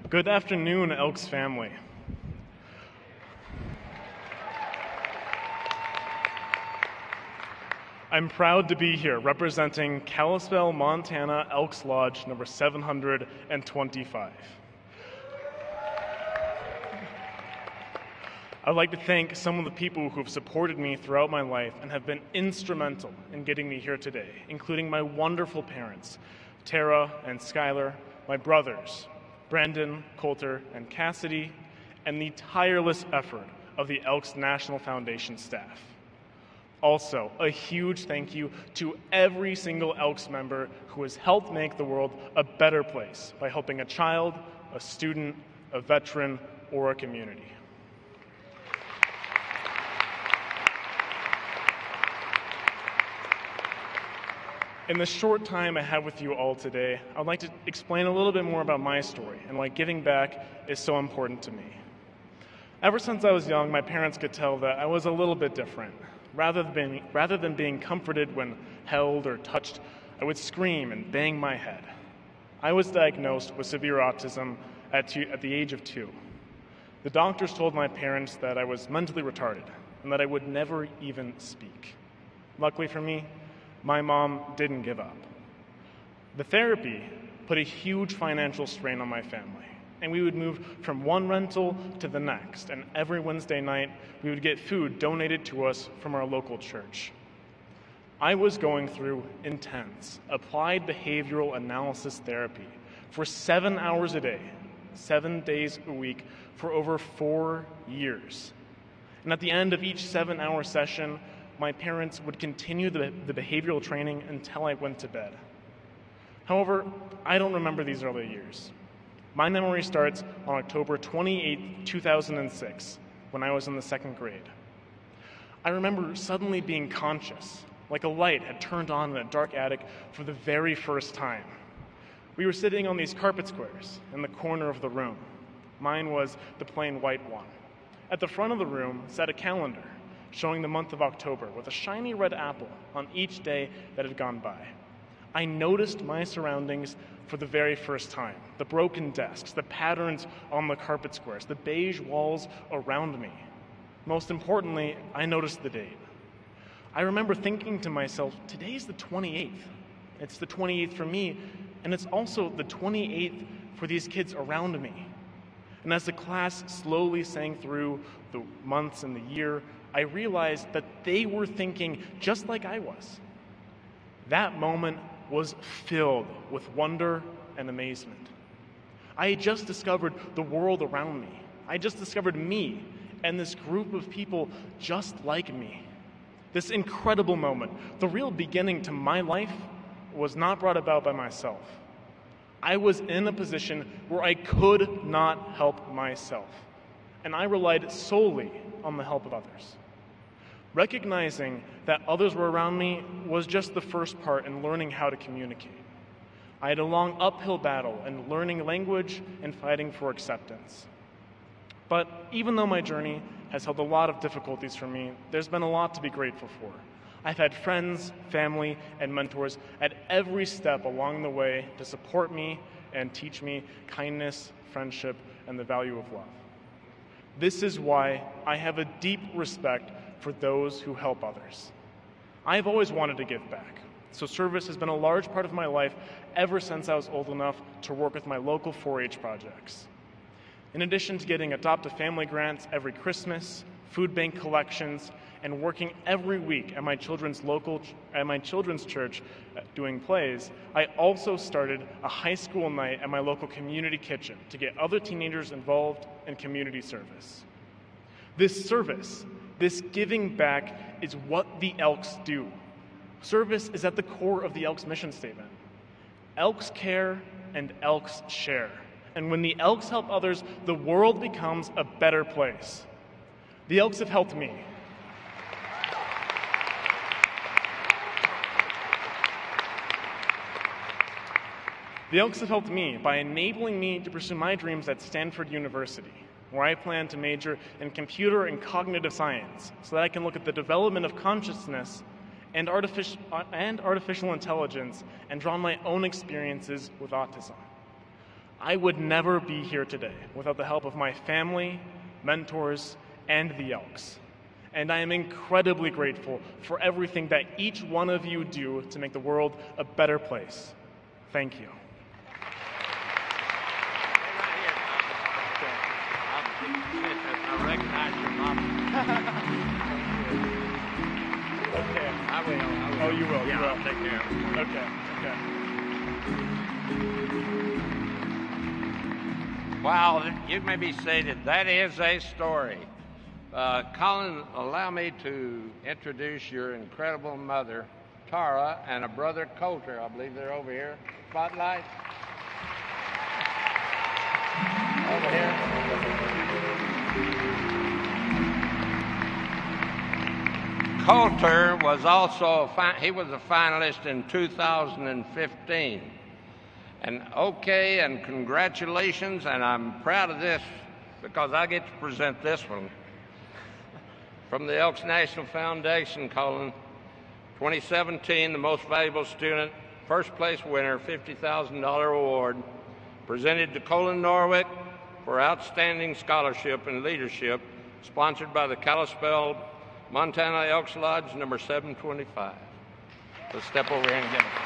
Good afternoon, Elks family. I'm proud to be here representing Kalispell, Montana Elks Lodge number 725. I'd like to thank some of the people who have supported me throughout my life and have been instrumental in getting me here today, including my wonderful parents, Tara and Skylar, my brothers, Brandon, Coulter, and Cassidy, and the tireless effort of the Elks National Foundation staff. Also, a huge thank you to every single Elks member who has helped make the world a better place by helping a child, a student, a veteran, or a community. In the short time I have with you all today, I'd like to explain a little bit more about my story and why giving back is so important to me. Ever since I was young, my parents could tell that I was a little bit different. Rather than being comforted when held or touched, I would scream and bang my head. I was diagnosed with severe autism at the age of 2. The doctors told my parents that I was mentally retarded and that I would never even speak. Luckily for me, my mom didn't give up. The therapy put a huge financial strain on my family, and we would move from one rental to the next, and every Wednesday night we would get food donated to us from our local church. I was going through intense applied behavioral analysis therapy for 7 hours a day, 7 days a week, for over 4 years. And at the end of each 7-hour session, my parents would continue the behavioral training until I went to bed. However, I don't remember these early years. My memory starts on October 28, 2006, when I was in the 2nd grade. I remember suddenly being conscious, like a light had turned on in a dark attic for the very first time. We were sitting on these carpet squares in the corner of the room. Mine was the plain white one. At the front of the room sat a calendar showing the month of October with a shiny red apple on each day that had gone by. I noticed my surroundings for the very first time. The broken desks, the patterns on the carpet squares, the beige walls around me. Most importantly, I noticed the date. I remember thinking to myself, today's the 28th. It's the 28th for me, and it's also the 28th for these kids around me. And as the class slowly sang through the months and the year, I realized that they were thinking just like I was. That moment was filled with wonder and amazement. I had just discovered the world around me. I just discovered me and this group of people just like me. This incredible moment, the real beginning to my life, was not brought about by myself. I was in a position where I could not help myself, and I relied solely on the help of others. Recognizing that others were around me was just the first part in learning how to communicate. I had a long uphill battle in learning language and fighting for acceptance. But even though my journey has held a lot of difficulties for me, there's been a lot to be grateful for. I've had friends, family, and mentors at every step along the way to support me and teach me kindness, friendship, and the value of love. This is why I have a deep respect for those who help others. I've always wanted to give back, so service has been a large part of my life ever since I was old enough to work with my local 4-H projects. In addition to getting Adopt a Family grants every Christmas, food bank collections, and working every week at my children's church doing plays, I also started a high school night at my local community kitchen to get other teenagers involved in community service. This service, this giving back, is what the Elks do. Service is at the core of the Elks mission statement. Elks care and Elks share. And when the Elks help others, the world becomes a better place. The Elks have helped me. The Elks have helped me by enabling me to pursue my dreams at Stanford University, where I plan to major in computer and cognitive science so that I can look at the development of consciousness and artificial intelligence and draw on my own experiences with autism. I would never be here today without the help of my family, mentors, and the Elks. And I am incredibly grateful for everything that each one of you do to make the world a better place. Thank you. I recognize your mom. Okay. I will. Oh, you will. Yeah, You will. I'll take care of it. Okay. Wow, you may be seated. That is a story. Colin, allow me to introduce your incredible mother, Tara, and a brother, Coulter. I believe they're over here. Spotlight. Over here. Coulter was also he was a finalist in 2015. And okay, and congratulations, and I'm proud of this because I get to present this one. From the Elks National Foundation, Colin, 2017, the Most Valuable Student, first place winner, $50,000 award, presented to Colin Norick for Outstanding Scholarship and Leadership, sponsored by the Kalispell, Montana Elks Lodge, number 725. Let's step over here and get it.